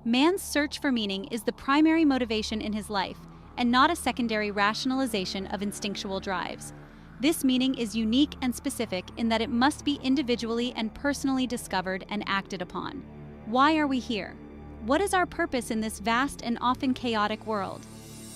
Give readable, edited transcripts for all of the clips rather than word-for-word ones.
Man's search for meaning is the primary motivation in his life, and not a secondary rationalization of instinctual drives. This meaning is unique and specific in that it must be individually and personally discovered and acted upon. Why are we here? What is our purpose in this vast and often chaotic world?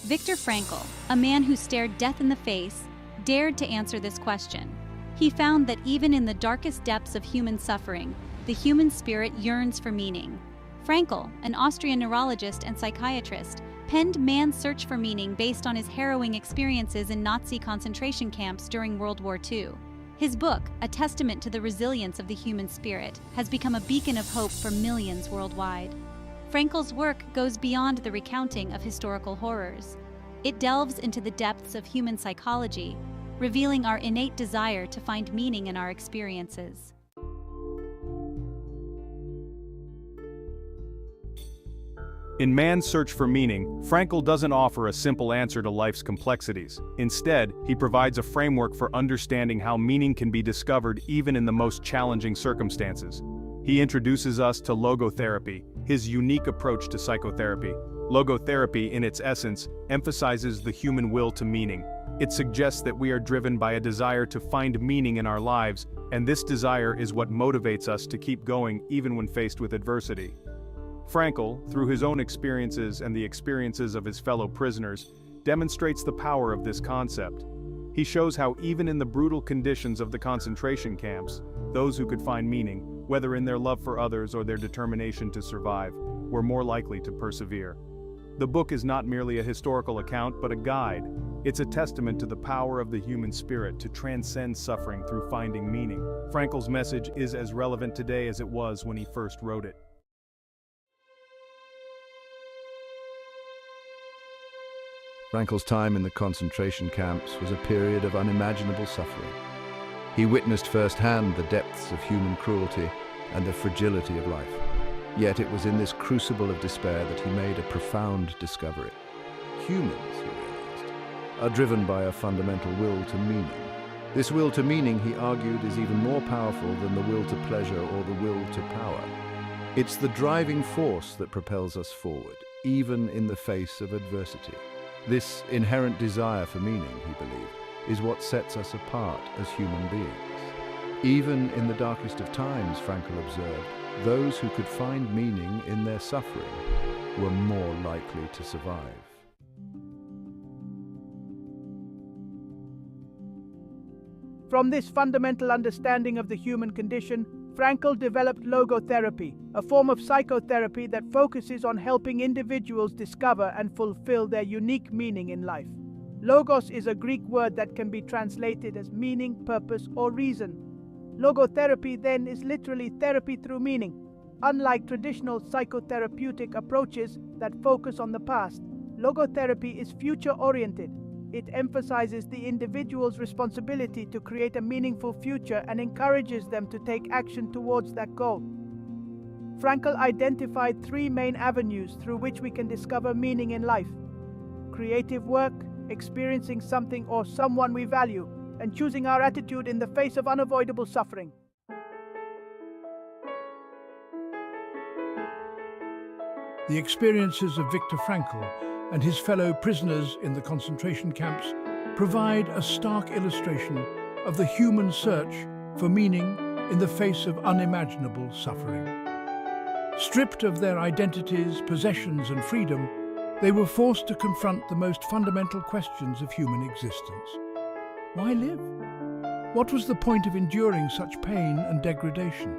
Viktor Frankl, a man who stared death in the face, dared to answer this question. He found that even in the darkest depths of human suffering, the human spirit yearns for meaning. Frankl, an Austrian neurologist and psychiatrist, penned Man's Search for Meaning based on his harrowing experiences in Nazi concentration camps during World War II. His book, a testament to the resilience of the human spirit, has become a beacon of hope for millions worldwide. Frankl's work goes beyond the recounting of historical horrors. It delves into the depths of human psychology, revealing our innate desire to find meaning in our experiences. In Man's Search for Meaning, Frankl doesn't offer a simple answer to life's complexities. Instead, he provides a framework for understanding how meaning can be discovered even in the most challenging circumstances. He introduces us to logotherapy, his unique approach to psychotherapy. Logotherapy, in its essence, emphasizes the human will to meaning. It suggests that we are driven by a desire to find meaning in our lives, and this desire is what motivates us to keep going even when faced with adversity. Frankl, through his own experiences and the experiences of his fellow prisoners, demonstrates the power of this concept. He shows how even in the brutal conditions of the concentration camps, those who could find meaning, whether in their love for others or their determination to survive, were more likely to persevere. The book is not merely a historical account but a guide. It's a testament to the power of the human spirit to transcend suffering through finding meaning. Frankl's message is as relevant today as it was when he first wrote it. Frankl's time in the concentration camps was a period of unimaginable suffering. He witnessed firsthand the depths of human cruelty and the fragility of life. Yet it was in this crucible of despair that he made a profound discovery. Humans, he realized, are driven by a fundamental will to meaning. This will to meaning, he argued, is even more powerful than the will to pleasure or the will to power. It's the driving force that propels us forward, even in the face of adversity. This inherent desire for meaning, he believed, is what sets us apart as human beings. Even in the darkest of times, Frankl observed, those who could find meaning in their suffering were more likely to survive. From this fundamental understanding of the human condition, Frankl developed logotherapy, a form of psychotherapy that focuses on helping individuals discover and fulfill their unique meaning in life. Logos is a Greek word that can be translated as meaning, purpose, or reason. Logotherapy, then, is literally therapy through meaning. Unlike traditional psychotherapeutic approaches that focus on the past, logotherapy is future-oriented. It emphasizes the individual's responsibility to create a meaningful future and encourages them to take action towards that goal. Frankl identified three main avenues through which we can discover meaning in life: creative work, experiencing something or someone we value, and choosing our attitude in the face of unavoidable suffering. The experiences of Viktor Frankl and his fellow prisoners in the concentration camps provide a stark illustration of the human search for meaning in the face of unimaginable suffering. Stripped of their identities, possessions, and freedom, they were forced to confront the most fundamental questions of human existence. Why live? What was the point of enduring such pain and degradation?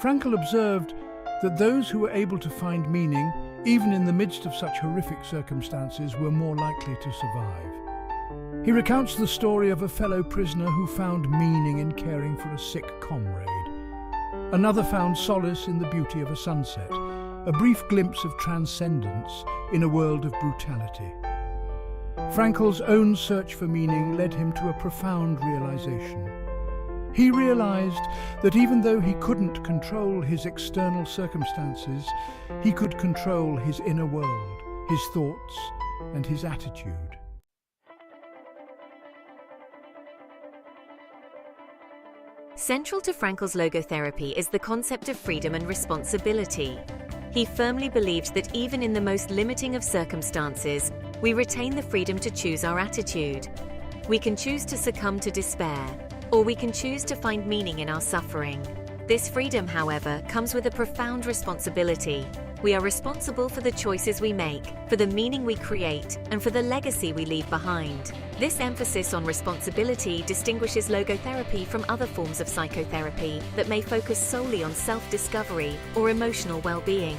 Frankl observed that those who were able to find meaning, even in the midst of such horrific circumstances, were more likely to survive. He recounts the story of a fellow prisoner who found meaning in caring for a sick comrade. Another found solace in the beauty of a sunset, a brief glimpse of transcendence in a world of brutality. Frankl's own search for meaning led him to a profound realization. He realized that even though he couldn't control his external circumstances, he could control his inner world, his thoughts, and his attitude. Central to Frankl's logotherapy is the concept of freedom and responsibility. He firmly believed that even in the most limiting of circumstances, we retain the freedom to choose our attitude. We can choose to succumb to despair, or we can choose to find meaning in our suffering. This freedom, however, comes with a profound responsibility. We are responsible for the choices we make, for the meaning we create, and for the legacy we leave behind. This emphasis on responsibility distinguishes logotherapy from other forms of psychotherapy that may focus solely on self-discovery or emotional well-being.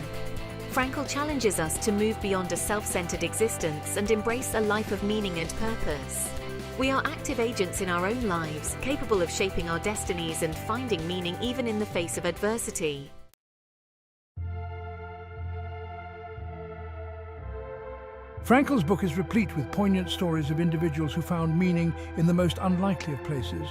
Frankl challenges us to move beyond a self-centered existence and embrace a life of meaning and purpose. We are active agents in our own lives, capable of shaping our destinies and finding meaning even in the face of adversity. Frankl's book is replete with poignant stories of individuals who found meaning in the most unlikely of places,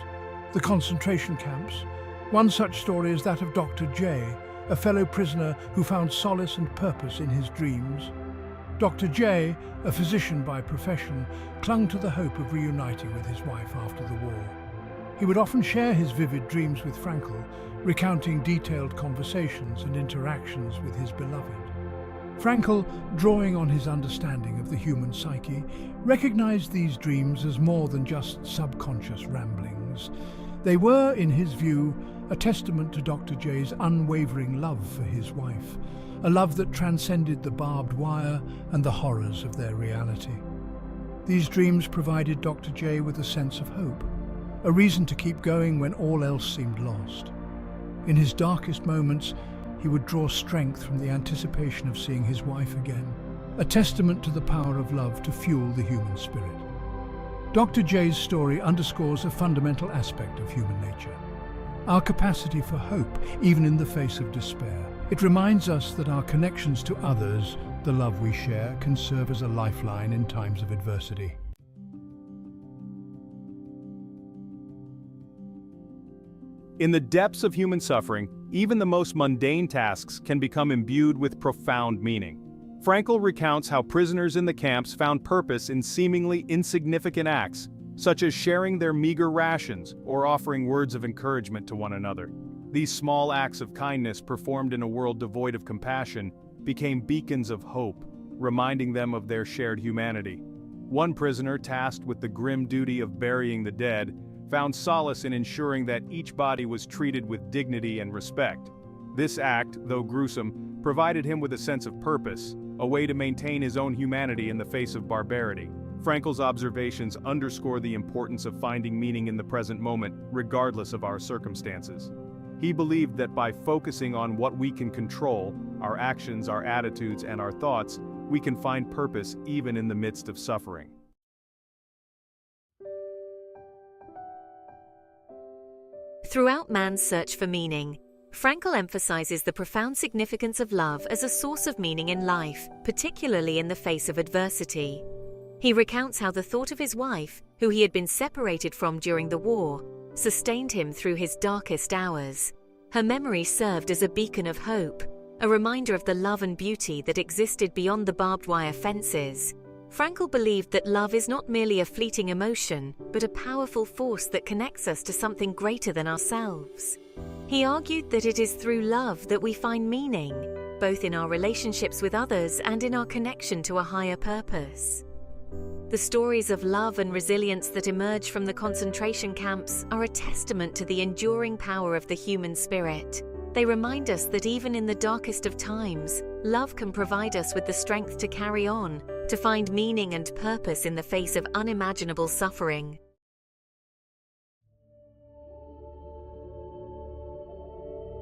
the concentration camps. One such story is that of Dr. J, a fellow prisoner who found solace and purpose in his dreams. Dr. J, a physician by profession, clung to the hope of reuniting with his wife after the war. He would often share his vivid dreams with Frankl, recounting detailed conversations and interactions with his beloved. Frankl, drawing on his understanding of the human psyche, recognized these dreams as more than just subconscious ramblings. They were, in his view, a testament to Dr. J's unwavering love for his wife, a love that transcended the barbed wire and the horrors of their reality. These dreams provided Dr. J with a sense of hope, a reason to keep going when all else seemed lost. In his darkest moments, he would draw strength from the anticipation of seeing his wife again, a testament to the power of love to fuel the human spirit. Dr. J's story underscores a fundamental aspect of human nature, our capacity for hope, even in the face of despair. It reminds us that our connections to others, the love we share, can serve as a lifeline in times of adversity. In the depths of human suffering, even the most mundane tasks can become imbued with profound meaning. Frankl recounts how prisoners in the camps found purpose in seemingly insignificant acts, such as sharing their meager rations or offering words of encouragement to one another. These small acts of kindness performed in a world devoid of compassion became beacons of hope, reminding them of their shared humanity. One prisoner, tasked with the grim duty of burying the dead, found solace in ensuring that each body was treated with dignity and respect. This act, though gruesome, provided him with a sense of purpose, a way to maintain his own humanity in the face of barbarity. Frankl's observations underscore the importance of finding meaning in the present moment, regardless of our circumstances. He believed that by focusing on what we can control, our actions, our attitudes, and our thoughts, we can find purpose even in the midst of suffering. Throughout man's search for meaning, Frankl emphasizes the profound significance of love as a source of meaning in life, particularly in the face of adversity. He recounts how the thought of his wife, who he had been separated from during the war, sustained him through his darkest hours. Her memory served as a beacon of hope, a reminder of the love and beauty that existed beyond the barbed wire fences. Frankl believed that love is not merely a fleeting emotion, but a powerful force that connects us to something greater than ourselves. He argued that it is through love that we find meaning, both in our relationships with others and in our connection to a higher purpose. The stories of love and resilience that emerge from the concentration camps are a testament to the enduring power of the human spirit. They remind us that even in the darkest of times, love can provide us with the strength to carry on, to find meaning and purpose in the face of unimaginable suffering.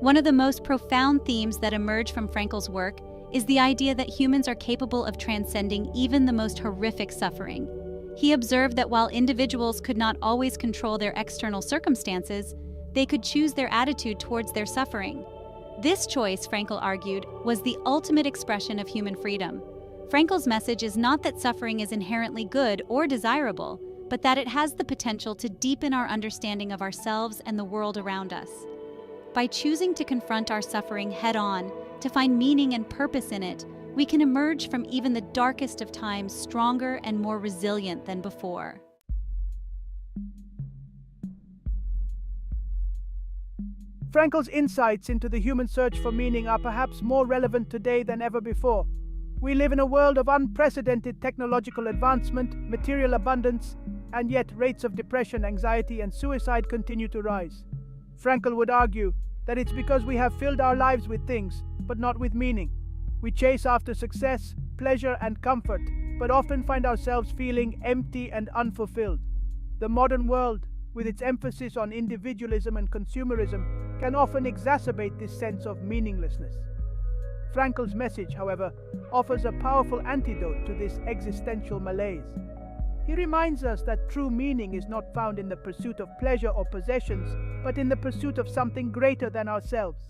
One of the most profound themes that emerge from Frankl's work is the idea that humans are capable of transcending even the most horrific suffering. He observed that while individuals could not always control their external circumstances, they could choose their attitude towards their suffering. This choice, Frankl argued, was the ultimate expression of human freedom. Frankl's message is not that suffering is inherently good or desirable, but that it has the potential to deepen our understanding of ourselves and the world around us. By choosing to confront our suffering head-on, to find meaning and purpose in it, we can emerge from even the darkest of times stronger and more resilient than before. Frankl's insights into the human search for meaning are perhaps more relevant today than ever before. We live in a world of unprecedented technological advancement, material abundance, and yet rates of depression, anxiety, and suicide continue to rise. Frankl would argue that it's because we have filled our lives with things, but not with meaning. We chase after success, pleasure, and comfort, but often find ourselves feeling empty and unfulfilled. The modern world, with its emphasis on individualism and consumerism, can often exacerbate this sense of meaninglessness. Frankl's message, however, offers a powerful antidote to this existential malaise. He reminds us that true meaning is not found in the pursuit of pleasure or possessions, but in the pursuit of something greater than ourselves.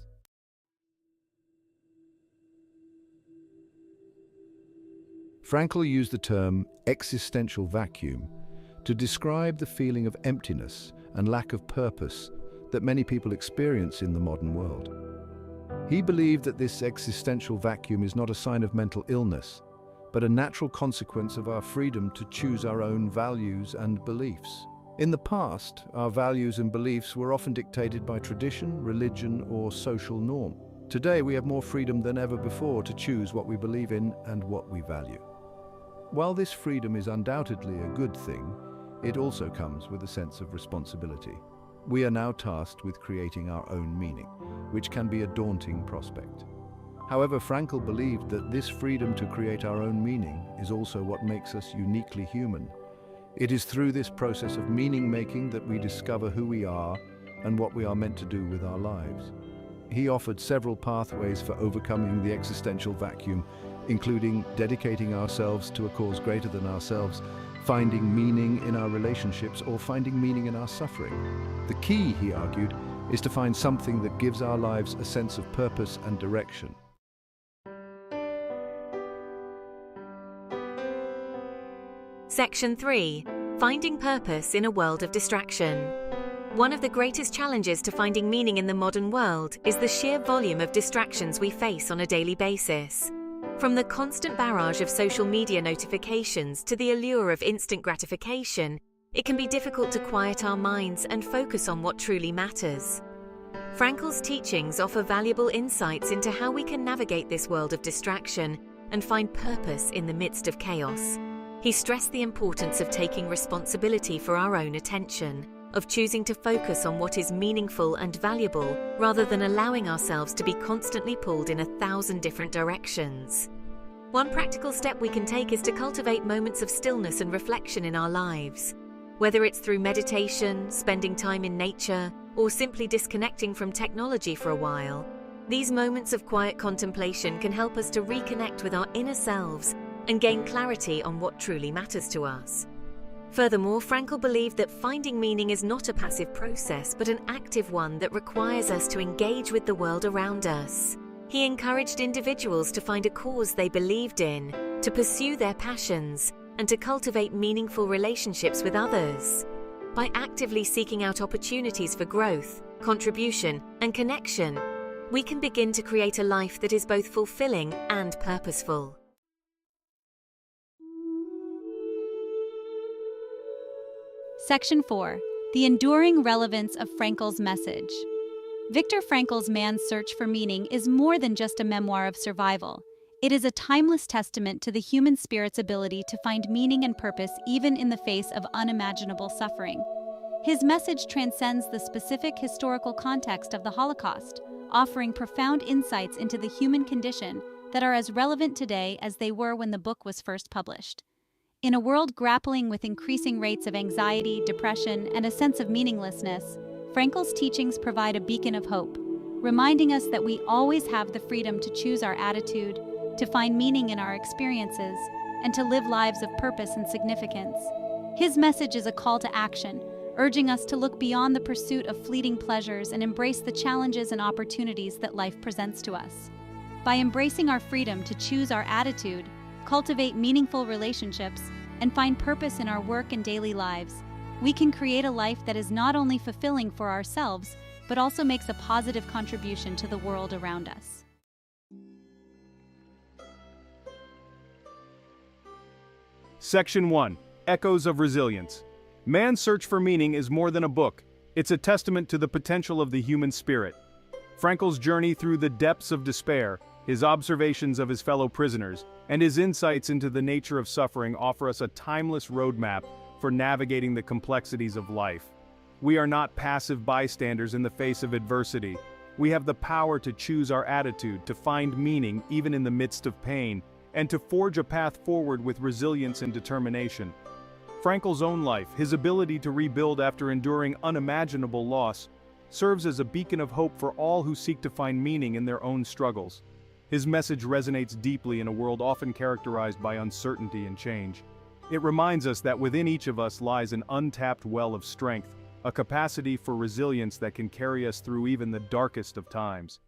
Frankl used the term existential vacuum to describe the feeling of emptiness and lack of purpose that many people experience in the modern world. He believed that this existential vacuum is not a sign of mental illness, but a natural consequence of our freedom to choose our own values and beliefs. In the past, our values and beliefs were often dictated by tradition, religion, or social norm. Today, we have more freedom than ever before to choose what we believe in and what we value. While this freedom is undoubtedly a good thing, it also comes with a sense of responsibility. We are now tasked with creating our own meaning, which can be a daunting prospect. However, Frankl believed that this freedom to create our own meaning is also what makes us uniquely human. It is through this process of meaning-making that we discover who we are and what we are meant to do with our lives. He offered several pathways for overcoming the existential vacuum, including dedicating ourselves to a cause greater than ourselves, finding meaning in our relationships, or finding meaning in our suffering. The key, he argued, is to find something that gives our lives a sense of purpose and direction. Section 3. Finding purpose in a world of distraction. One of the greatest challenges to finding meaning in the modern world is the sheer volume of distractions we face on a daily basis. From the constant barrage of social media notifications to the allure of instant gratification, it can be difficult to quiet our minds and focus on what truly matters. Frankl's teachings offer valuable insights into how we can navigate this world of distraction and find purpose in the midst of chaos. He stressed the importance of taking responsibility for our own attention, of choosing to focus on what is meaningful and valuable rather than allowing ourselves to be constantly pulled in 1,000 different directions. One practical step we can take is to cultivate moments of stillness and reflection in our lives. Whether it's through meditation, spending time in nature, or simply disconnecting from technology for a while, these moments of quiet contemplation can help us to reconnect with our inner selves and gain clarity on what truly matters to us. Furthermore, Frankl believed that finding meaning is not a passive process, but an active one that requires us to engage with the world around us. He encouraged individuals to find a cause they believed in, to pursue their passions, and to cultivate meaningful relationships with others. By actively seeking out opportunities for growth, contribution, and connection, we can begin to create a life that is both fulfilling and purposeful. Section 4. The enduring relevance of Frankl's message. Viktor Frankl's Man's Search for Meaning is more than just a memoir of survival. It is a timeless testament to the human spirit's ability to find meaning and purpose even in the face of unimaginable suffering. His message transcends the specific historical context of the Holocaust, offering profound insights into the human condition that are as relevant today as they were when the book was first published. In a world grappling with increasing rates of anxiety, depression, and a sense of meaninglessness, Frankl's teachings provide a beacon of hope, reminding us that we always have the freedom to choose our attitude, to find meaning in our experiences, and to live lives of purpose and significance. His message is a call to action, urging us to look beyond the pursuit of fleeting pleasures and embrace the challenges and opportunities that life presents to us. By embracing our freedom to choose our attitude, cultivate meaningful relationships, and find purpose in our work and daily lives, we can create a life that is not only fulfilling for ourselves, but also makes a positive contribution to the world around us. Section 1. Echoes of Resilience. Man's Search for Meaning is more than a book. It's a testament to the potential of the human spirit. Frankl's journey through the depths of despair, his observations of his fellow prisoners, and his insights into the nature of suffering offer us a timeless roadmap for navigating the complexities of life. We are not passive bystanders in the face of adversity. We have the power to choose our attitude, to find meaning even in the midst of pain, and to forge a path forward with resilience and determination. Frankl's own life, his ability to rebuild after enduring unimaginable loss, serves as a beacon of hope for all who seek to find meaning in their own struggles. His message resonates deeply in a world often characterized by uncertainty and change. It reminds us that within each of us lies an untapped well of strength, a capacity for resilience that can carry us through even the darkest of times.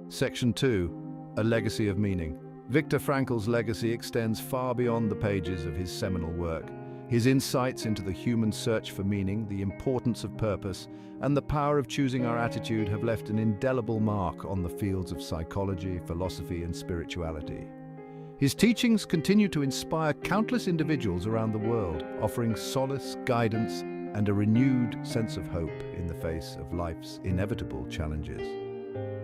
Section 2. A Legacy of Meaning. Viktor Frankl's legacy extends far beyond the pages of his seminal work. His insights into the human search for meaning, the importance of purpose, and the power of choosing our attitude have left an indelible mark on the fields of psychology, philosophy, and spirituality. His teachings continue to inspire countless individuals around the world, offering solace, guidance, and a renewed sense of hope in the face of life's inevitable challenges.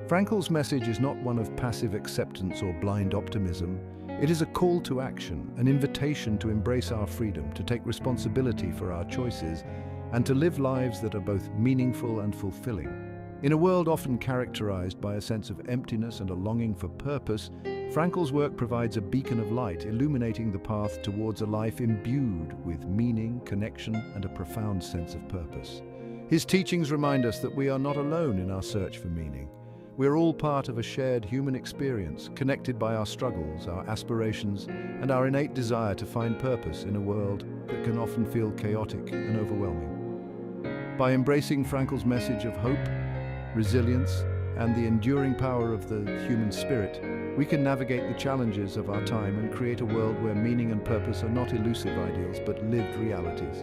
Frankl's message is not one of passive acceptance or blind optimism. It is a call to action, an invitation to embrace our freedom, to take responsibility for our choices, and to live lives that are both meaningful and fulfilling. In a world often characterized by a sense of emptiness and a longing for purpose, Frankl's work provides a beacon of light, illuminating the path towards a life imbued with meaning, connection, and a profound sense of purpose. His teachings remind us that we are not alone in our search for meaning. We are all part of a shared human experience, connected by our struggles, our aspirations, and our innate desire to find purpose in a world that can often feel chaotic and overwhelming. By embracing Frankl's message of hope, resilience, and the enduring power of the human spirit, we can navigate the challenges of our time and create a world where meaning and purpose are not elusive ideals but lived realities.